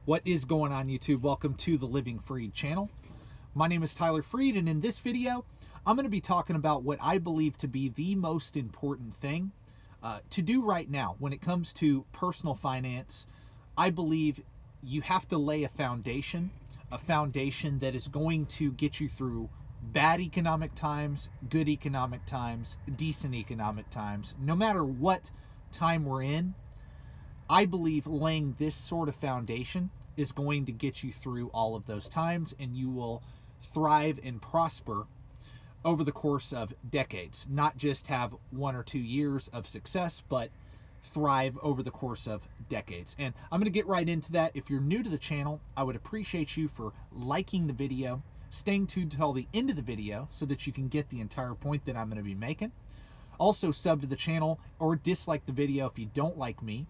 What is going on, YouTube? Welcome to the Living Freed channel. My name is Tyler Freed, and in this video, I'm going to be talking about what I believe to be the most important thing to do right now when it comes to personal finance. I believe you have to lay a foundation that is going to get you through bad economic times, good economic times, decent economic times. No matter what time we're in, I believe laying this sort of foundation is going to get you through all of those times, and you will thrive and prosper over the course of decades. Not just have 1 or 2 years of success, but thrive over the course of decades. And I'm going to get right into that. If you're new to the channel, I would appreciate you for liking the video, staying tuned till the end of the video so that you can get the entire point that I'm going to be making. Also, sub to the channel or dislike the video if you don't like me.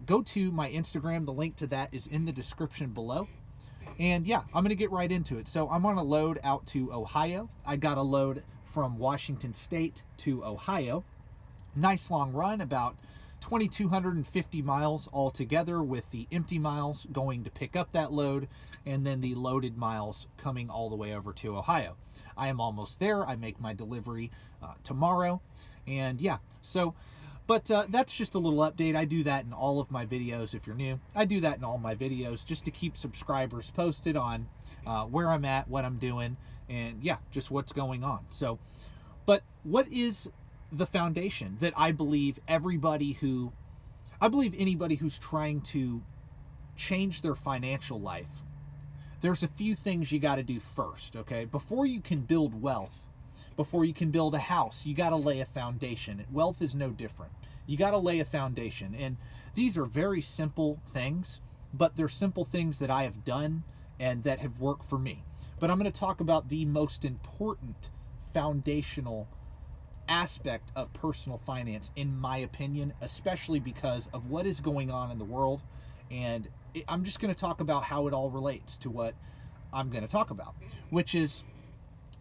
Go to my Instagram. The link to that is in the description below. And yeah, I'm going to get right into it. So I'm on a load out to Ohio. I got a load from Washington State to Ohio. Nice long run, about 2,250 miles altogether, with the empty miles going to pick up that load and then the loaded miles coming all the way over to Ohio. I am almost there. I make my delivery tomorrow. And yeah, so... But that's just a little update. I do that in all of my videos. If you're new, I do that in all my videos just to keep subscribers posted on where I'm at, what I'm doing, and yeah, just what's going on. So, but what is the foundation that I believe anybody who's trying to change their financial life, there's a few things you got to do first, okay? Before you can build wealth, before you can build a house, you got to lay a foundation. Wealth is no different. You got to lay a foundation. And these are very simple things, but they're simple things that I have done and that have worked for me. But I'm going to talk about the most important foundational aspect of personal finance, in my opinion, especially because of what is going on in the world. And I'm just going to talk about how it all relates to what I'm going to talk about, which is,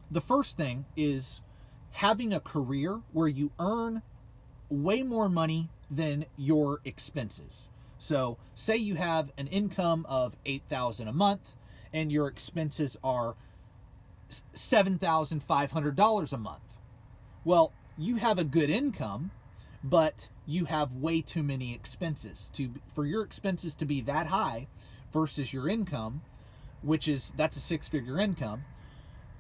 the first thing is having a career where you earn way more money than your expenses. So say you have an income of $8,000 a month and your expenses are $7,500 a month. Well, you have a good income, but you have way too many expenses for your expenses to be that high versus your income, that's a 6-figure income.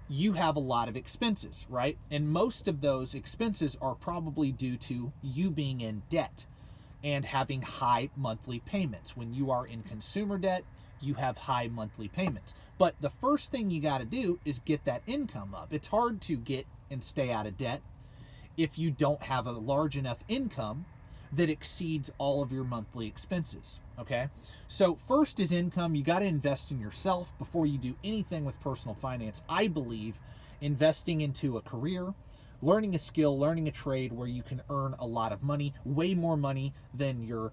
You have a lot of expenses, right? And most of those expenses are probably due to you being in debt and having high monthly payments. When you are in consumer debt, you have high monthly payments. But the first thing you got to do is get that income up. It's hard to get and stay out of debt if you don't have a large enough income that exceeds all of your monthly expenses, okay? So first is income. You got to invest in yourself before you do anything with personal finance. I believe investing into a career, learning a skill, learning a trade where you can earn a lot of money, way more money than your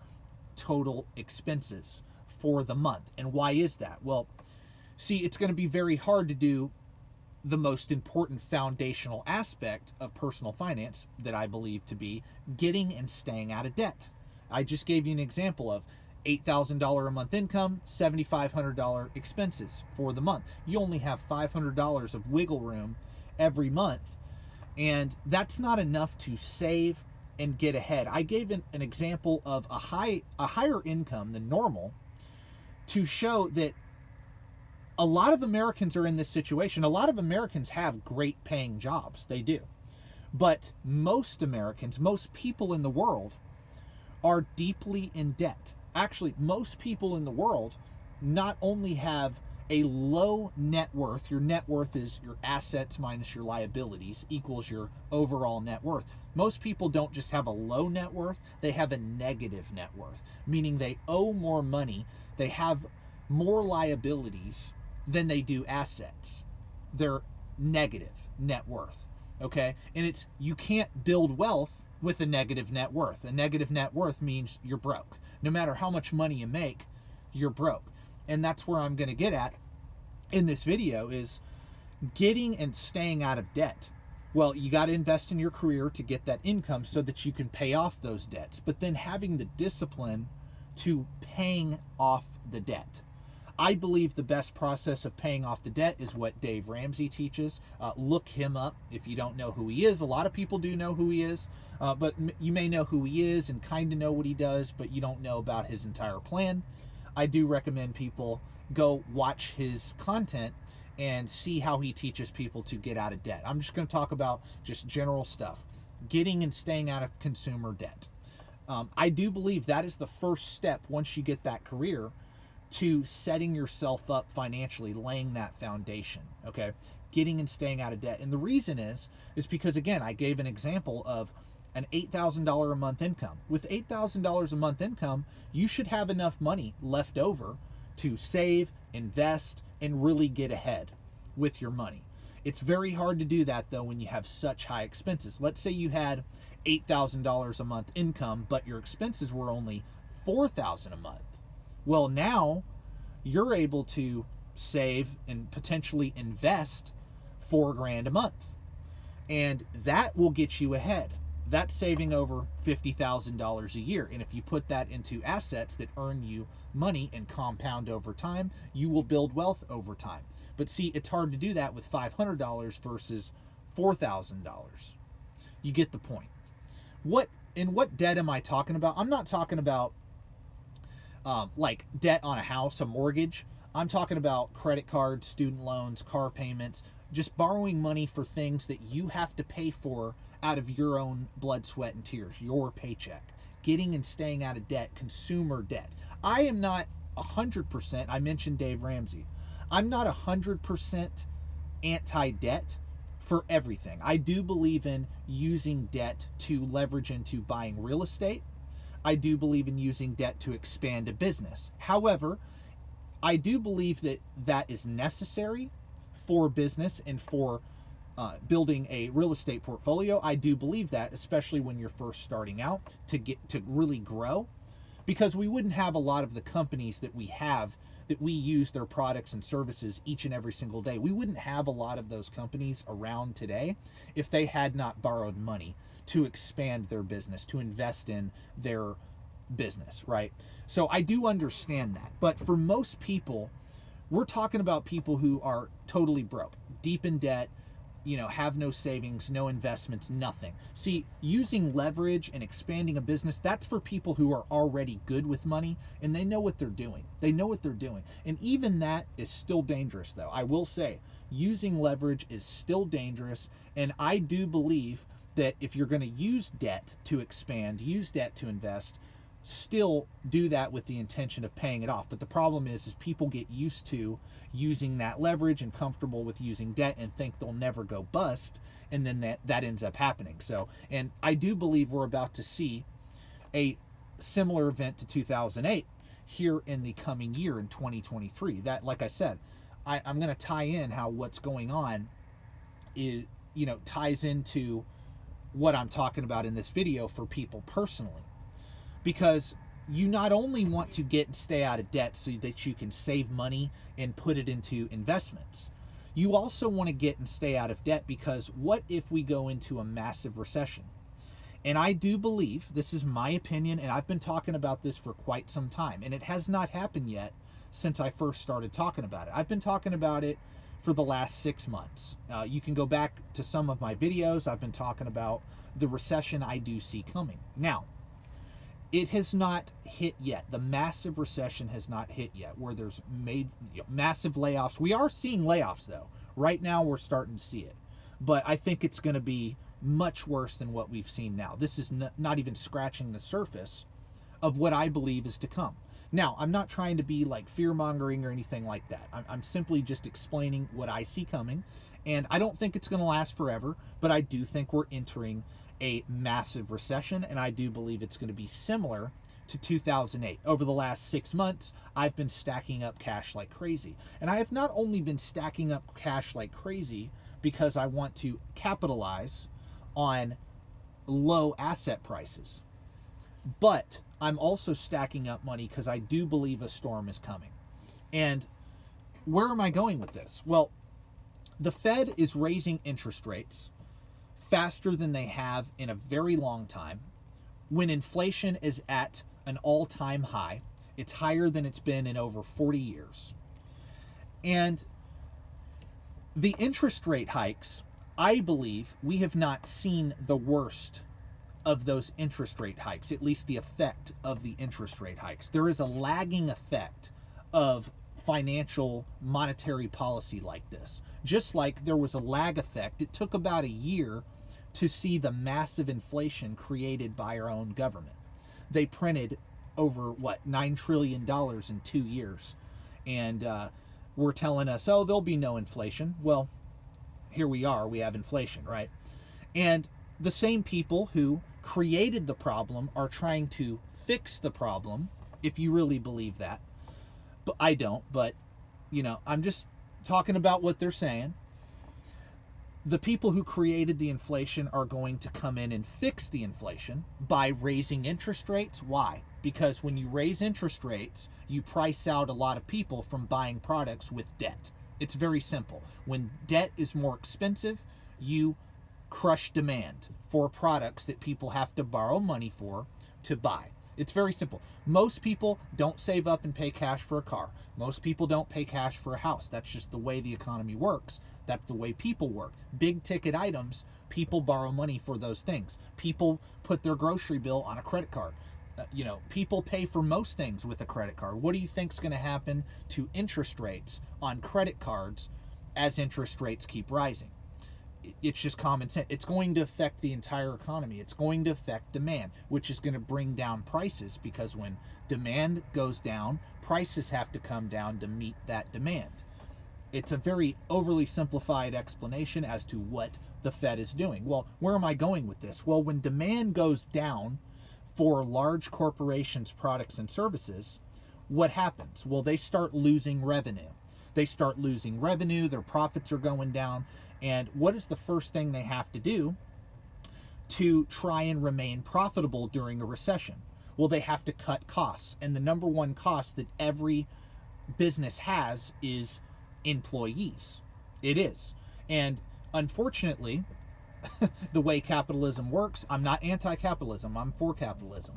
total expenses for the month. And why is that? Well, see, it's going to be very hard to do the most important foundational aspect of personal finance that I believe to be getting and staying out of debt. I just gave you an example of $8,000 a month income, $7,500 expenses for the month. You only have $500 of wiggle room every month, and that's not enough to save and get ahead. I gave an example of a higher income than normal to show that a lot of Americans are in this situation. A lot of Americans have great paying jobs. They do. But most Americans, most people in the world, are deeply in debt. Actually, most people in the world not only have a low net worth. Your net worth is your assets minus your liabilities equals your overall net worth. Most people don't just have a low net worth, they have a negative net worth, meaning they owe more money, they have more liabilities than they do assets. They're negative net worth, okay? And you can't build wealth with a negative net worth. A negative net worth means you're broke. No matter how much money you make, you're broke. And that's where I'm going to get at in this video, is getting and staying out of debt. Well, you got to invest in your career to get that income so that you can pay off those debts, but then having the discipline to paying off the debt. I believe the best process of paying off the debt is what Dave Ramsey teaches. Look him up if you don't know who he is. A lot of people do know who he is, but you may know who he is and kind of know what he does, but you don't know about his entire plan. I do recommend people go watch his content and see how he teaches people to get out of debt. I'm just going to talk about just general stuff, getting and staying out of consumer debt. I do believe that is the first step once you get that career to setting yourself up financially, laying that foundation, okay? Getting and staying out of debt. And the reason is because, again, I gave an example of an $8,000 a month income. With $8,000 a month income, you should have enough money left over to save, invest, and really get ahead with your money. It's very hard to do that, though, when you have such high expenses. Let's say you had $8,000 a month income, but your expenses were only $4,000 a month. Well, now you're able to save and potentially invest $4,000 a month. And that will get you ahead. That's saving over $50,000 a year. And if you put that into assets that earn you money and compound over time, you will build wealth over time. But see, it's hard to do that with $500 versus $4,000. You get the point. What debt am I talking about? I'm not talking about like debt on a house, a mortgage. I'm talking about credit cards, student loans, car payments, just borrowing money for things that you have to pay for out of your own blood, sweat, and tears, your paycheck. Getting and staying out of debt, consumer debt. I am not 100%, I mentioned Dave Ramsey. I'm not 100% anti-debt for everything. I do believe in using debt to leverage into buying real estate. I do believe in using debt to expand a business. However, I do believe that that is necessary for business and for building a real estate portfolio. I do believe that, especially when you're first starting out, to get to really grow, because we wouldn't have a lot of the companies that we have, that we use their products and services each and every single day. We wouldn't have a lot of those companies around today if they had not borrowed money to expand their business, to invest in their business, right? So I do understand that. But for most people, we're talking about people who are totally broke, deep in debt, have no savings, no investments, nothing. See, using leverage and expanding a business, that's for people who are already good with money and they know what they're doing. They know what they're doing. And even that is still dangerous, though. I will say, using leverage is still dangerous. And I do believe that if you're going to use debt to expand, use debt to invest, still do that with the intention of paying it off. But the problem is people get used to using that leverage and comfortable with using debt and think they'll never go bust, and then that ends up happening. So, and I do believe we're about to see a similar event to 2008 here in the coming year in 2023. That, like I said, I'm going to tie in how what's going on is, ties into what I'm talking about in this video for people personally. Because you not only want to get and stay out of debt so that you can save money and put it into investments, you also want to get and stay out of debt because what if we go into a massive recession? And I do believe, this is my opinion, and I've been talking about this for quite some time, and it has not happened yet since I first started talking about it. I've been talking about it for the last 6 months. You can go back to some of my videos. I've been talking about the recession I do see coming. Now, it has not hit yet. The massive recession has not hit yet, where there's massive layoffs. We are seeing layoffs, though. Right now, we're starting to see it. But I think it's going to be much worse than what we've seen now. This is not even scratching the surface of what I believe is to come. Now, I'm not trying to be like fear-mongering or anything like that. I'm simply just explaining what I see coming. And I don't think it's going to last forever, but I do think we're entering a massive recession, and I do believe it's going to be similar to 2008. Over the last 6 months, I've been stacking up cash like crazy. And I have not only been stacking up cash like crazy because I want to capitalize on low asset prices, but I'm also stacking up money because I do believe a storm is coming. And where am I going with this? Well, the Fed is raising interest rates faster than they have in a very long time, when inflation is at an all-time high It's higher than it's been in over 40 years. And the interest rate hikes, I believe we have not seen the worst of those interest rate hikes, at least the effect of the interest rate hikes. There is a lagging effect of financial monetary policy like this. Just like there was a lag effect, it took about a year to see the massive inflation created by our own government. They printed over, $9 trillion in 2 years. And were telling us, oh, there'll be no inflation. Well, here we are, we have inflation, right? And the same people who created the problem are trying to fix the problem, if you really believe that. But I don't, but, I'm just talking about what they're saying. The people who created the inflation are going to come in and fix the inflation by raising interest rates. Why? Because when you raise interest rates, you price out a lot of people from buying products with debt. It's very simple. When debt is more expensive, you crush demand for products that people have to borrow money for to buy. It's very simple. Most people don't save up and pay cash for a car. Most people don't pay cash for a house. That's just the way the economy works. That's the way people work. Big ticket items, people borrow money for those things. People put their grocery bill on a credit card. People pay for most things with a credit card. What do you think is going to happen to interest rates on credit cards as interest rates keep rising? It's just common sense. It's going to affect the entire economy. It's going to affect demand, which is going to bring down prices, because when demand goes down, prices have to come down to meet that demand. It's a very overly simplified explanation as to what the Fed is doing. Well, where am I going with this? Well, when demand goes down for large corporations' products and services, what happens? Well, they start losing revenue. Their profits are going down. And what is the first thing they have to do to try and remain profitable during a recession? Well, they have to cut costs. And the number one cost that every business has is employees. It is. And unfortunately, the way capitalism works, I'm not anti-capitalism, I'm for capitalism.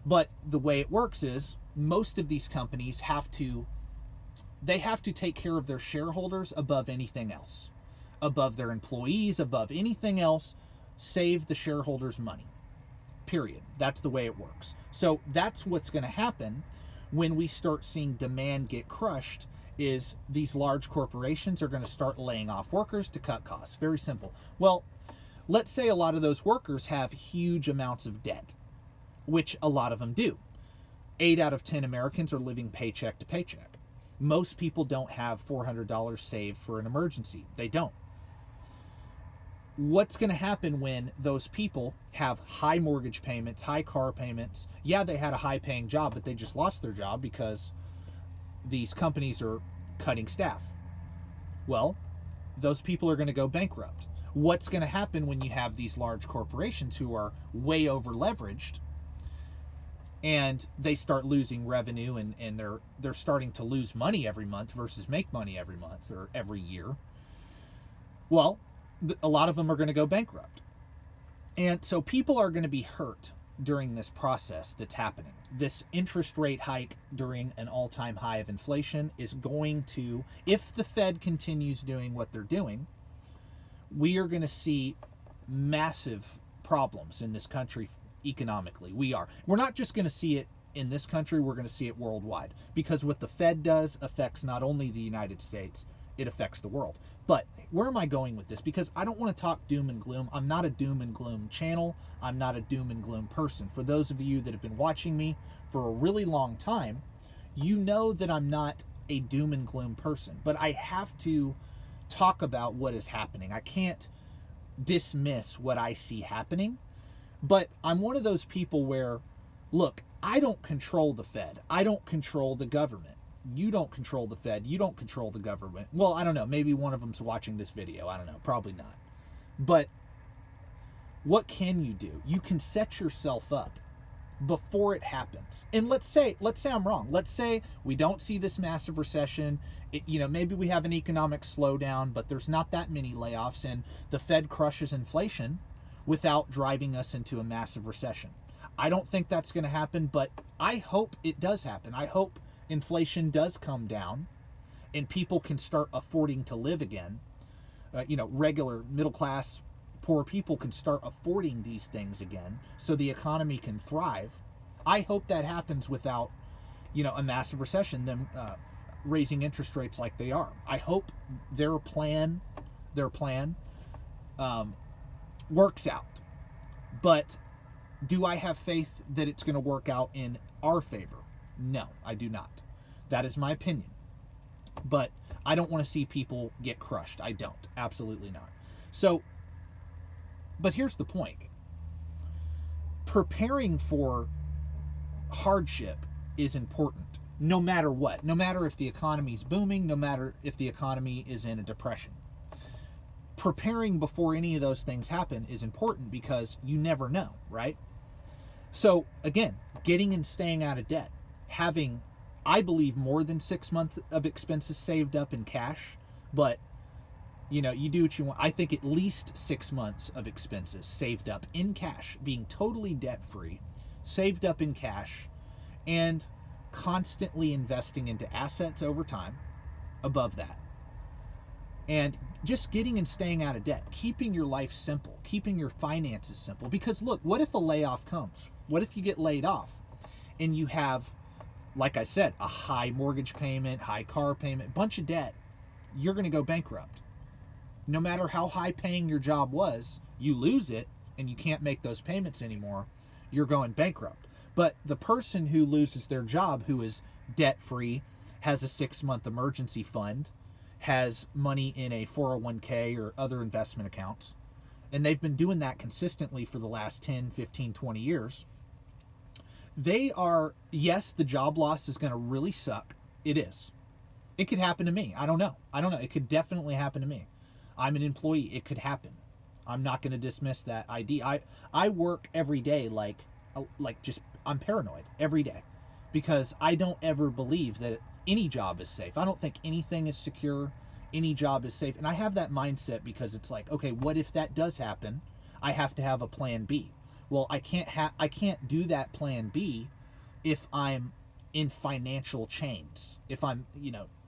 But the way it works is most of these companies have to take care of their shareholders above anything else. Above their employees, above anything else, save the shareholders' money. Period. That's the way it works. So that's what's going to happen when we start seeing demand get crushed, is these large corporations are going to start laying off workers to cut costs. Very simple. Well, let's say a lot of those workers have huge amounts of debt, which a lot of them do. 8 out of 10 Americans are living paycheck to paycheck. Most people don't have $400 saved for an emergency. They don't. What's going to happen when those people have high mortgage payments, high car payments? Yeah, they had a high paying job, but they just lost their job because these companies are cutting staff. Well, those people are going to go bankrupt. What's going to happen when you have these large corporations who are way over leveraged and they start losing revenue and they're starting to lose money every month versus make money every month or every year? Well, a lot of them are going to go bankrupt. And so people are going to be hurt during this process that's happening. This interest rate hike during an all-time high of inflation is going to, if the Fed continues doing what they're doing, we are going to see massive problems in this country economically. We're not just going to see it in this country, we're going to see it worldwide, because what the Fed does affects not only the United States, it affects the world. But where am I going with this? Because I don't want to talk doom and gloom. I'm not a doom and gloom channel. I'm not a doom and gloom person. For those of you that have been watching me for a really long time, you know that I'm not a doom and gloom person. But I have to talk about what is happening. I can't dismiss what I see happening. But I'm one of those people where, look, I don't control the Fed. I don't control the government. You don't control the Fed. You don't control the government. Well, I don't know. Maybe one of them's watching this video. I don't know. Probably not. But what can you do? You can set yourself up before it happens. And let's say I'm wrong. Let's say we don't see this massive recession. Maybe we have an economic slowdown, but there's not that many layoffs, and the Fed crushes inflation without driving us into a massive recession. I don't think that's going to happen, but I hope it does happen. I hope inflation does come down and people can start affording to live again. Regular middle class, poor people can start affording these things again so the economy can thrive. I hope that happens without, a massive recession, them raising interest rates like they are. I hope their plan works out. But do I have faith that it's going to work out in our favor? No, I do not. That is my opinion. But I don't want to see people get crushed. I don't. Absolutely not. So, but here's the point. Preparing for hardship is important, no matter what. No matter if the economy's booming, no matter if the economy is in a depression. Preparing before any of those things happen is important because you never know, right? So again, getting and staying out of debt, having, I believe, more than 6 months of expenses saved up in cash, but you do what you want. I think at least 6 months of expenses saved up in cash, being totally debt free, saved up in cash, and constantly investing into assets over time above that. And just getting and staying out of debt, keeping your life simple, keeping your finances simple. Because look, what if a layoff comes? What if you get laid off and you have, like I said, a high mortgage payment, high car payment, bunch of debt? You're going to go bankrupt. No matter how high paying your job was, you lose it and you can't make those payments anymore, you're going bankrupt. But the person who loses their job, who is debt free, has a 6-month emergency fund, has money in a 401k or other investment accounts, and they've been doing that consistently for the last 10, 15, 20 years. They are, yes, the job loss is going to really suck. It is. It could happen to me. I don't know. It could definitely happen to me. I'm an employee. It could happen. I'm not going to dismiss that idea. I work every day like just, I'm paranoid every day because I don't ever believe that any job is safe. I don't think anything is secure. Any job is safe. And I have that mindset because it's like, okay, what if that does happen? I have to have a plan B. Well, I can't do that plan B if I'm in financial chains. If I'm,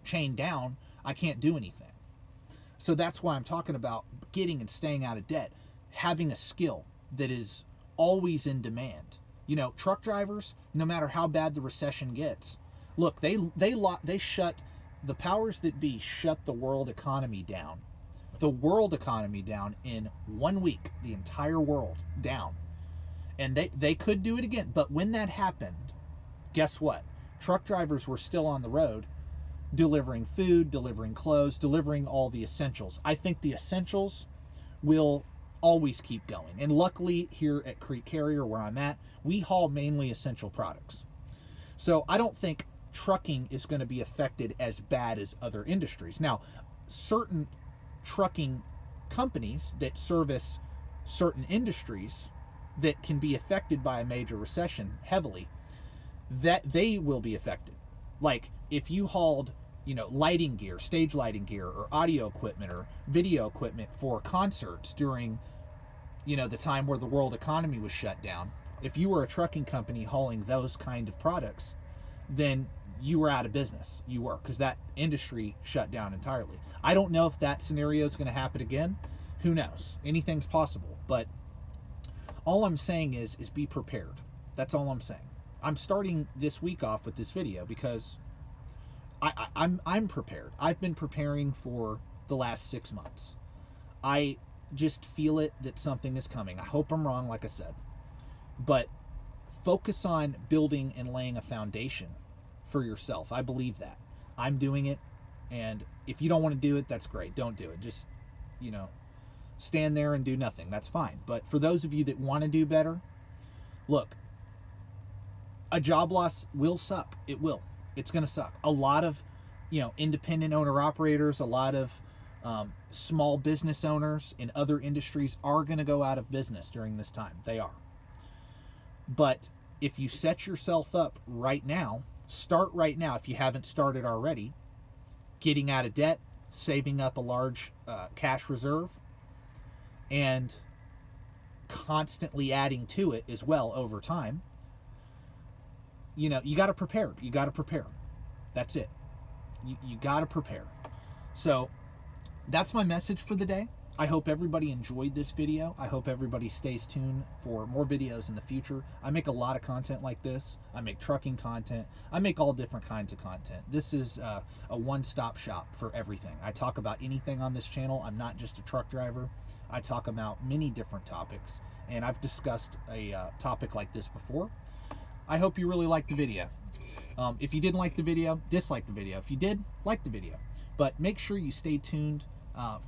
chained down, I can't do anything. So that's why I'm talking about getting and staying out of debt, having a skill that is always in demand. Truck drivers, no matter how bad the recession gets, look, they shut, the powers that be shut the world economy down. The world economy down in 1 week, the entire world down. And they could do it again. But when that happened, guess what? Truck drivers were still on the road, delivering food, delivering clothes, delivering all the essentials. I think the essentials will always keep going. And luckily here at Crete Carrier, where I'm at, we haul mainly essential products. So I don't think trucking is going to be affected as bad as other industries. Now, certain trucking companies that service certain industries that can be affected by a major recession heavily, that they will be affected. Like if you hauled, lighting gear, stage lighting gear, or audio equipment or video equipment for concerts during, the time where the world economy was shut down, if you were a trucking company hauling those kind of products, then you were out of business. You were, because that industry shut down entirely. I don't know if that scenario is going to happen again. Who knows? Anything's possible. But all I'm saying is be prepared. That's all I'm saying. I'm starting this week off with this video because I'm prepared. I've been preparing for the last 6 months. I just feel it that something is coming. I hope I'm wrong, like I said. But focus on building and laying a foundation for yourself. I believe that. I'm doing it. And if you don't want to do it, that's great. Don't do it. Just, stand there and do nothing. That's fine. But for those of you that want to do better, look, a job loss will suck. It will. It's going to suck. A lot of, independent owner operators, a lot of small business owners in other industries are going to go out of business during this time. They are. But if you set yourself up right now, start right now if you haven't started already, getting out of debt, saving up a large cash reserve, and constantly adding to it as well over time, you got to prepare. You got to prepare. That's it. You got to prepare. So that's my message for the day. I hope everybody enjoyed this video. I hope everybody stays tuned for more videos in the future. I make a lot of content like this. I make trucking content. I make all different kinds of content. This is a one-stop shop for everything. I talk about anything on this channel. I'm not just a truck driver. I talk about many different topics, and I've discussed a topic like this before. I hope you really liked the video. If you didn't like the video, dislike the video. If you did, like the video. But make sure you stay tuned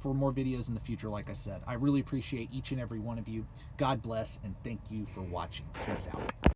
for more videos in the future, like I said. I really appreciate each and every one of you. God bless, and thank you for watching. Peace out.